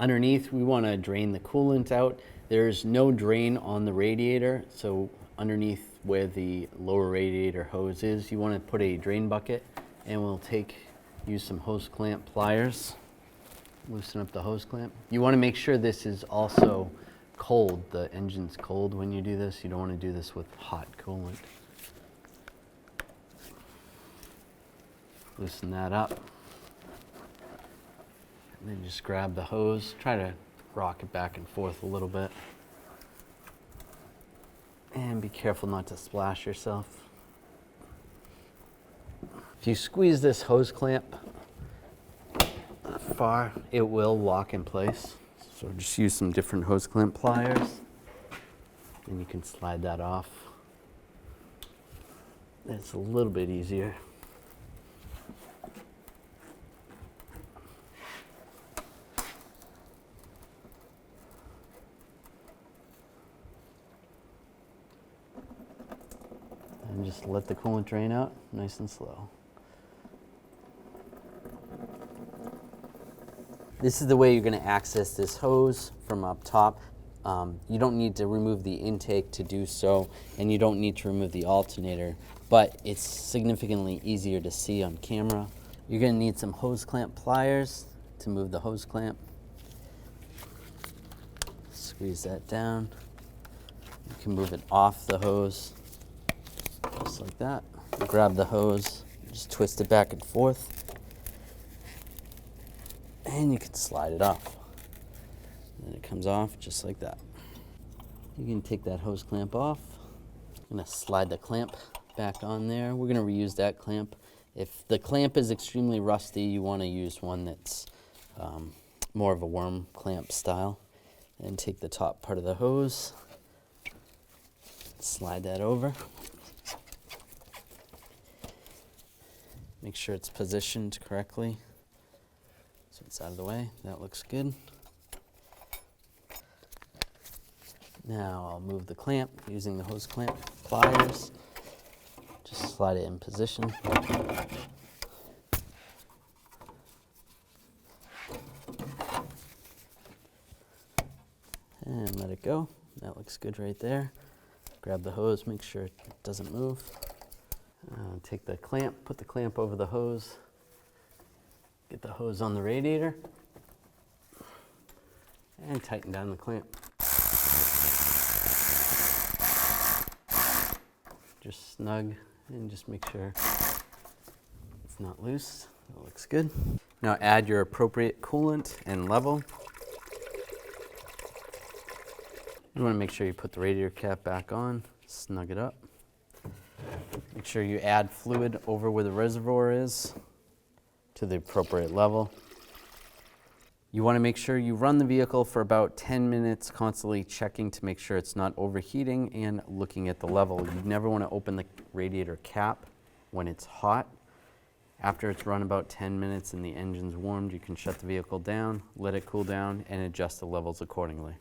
Underneath, we want to drain the coolant out. There's no drain on the radiator, so underneath where the lower radiator hose is, you want to put a drain bucket, and we'll use some hose clamp pliers, loosen up the hose clamp. You want to make sure this is also cold. The engine's cold when you do this. You don't want to do this with hot coolant. Loosen that up. And then just grab the hose. Try to rock it back and forth a little bit. And be careful not to splash yourself. If you squeeze this hose clamp far, it will lock in place. So just use some different hose clamp pliers, and you can slide that off. It's a little bit easier. And just let the coolant drain out nice and slow. This is the way you're going to access this hose from up top. You don't need to remove the intake to do so, and you don't need to remove the alternator, but it's significantly easier to see on camera. You're going to need some hose clamp pliers to move the hose clamp. Squeeze that down. You can move it off the hose, just like that. Grab the hose, just twist it back and forth, and you can slide it off. And it comes off just like that. You can take that hose clamp off. I'm gonna slide the clamp back on there. We're gonna reuse that clamp. If the clamp is extremely rusty, you wanna use one that's more of a worm clamp style. And take the top part of the hose, slide that over. Make sure it's positioned correctly so it's out of the way. That looks good. Now I'll move the clamp using the hose clamp pliers. Just slide it in position. And let it go. That looks good right there. Grab the hose, make sure it doesn't move. Take the clamp, put the clamp over the hose. Get the hose on the radiator. And tighten down the clamp. Just snug and just make sure it's not loose. That looks good. Now add your appropriate coolant and level. You want to make sure you put the radiator cap back on, snug it up. Make sure you add fluid over where the reservoir is to the appropriate level. You want to make sure you run the vehicle for about 10 minutes, constantly checking to make sure it's not overheating and looking at the level. You never want to open the radiator cap when it's hot. After it's run about 10 minutes and the engine's warmed, you can shut the vehicle down, let it cool down, and adjust the levels accordingly.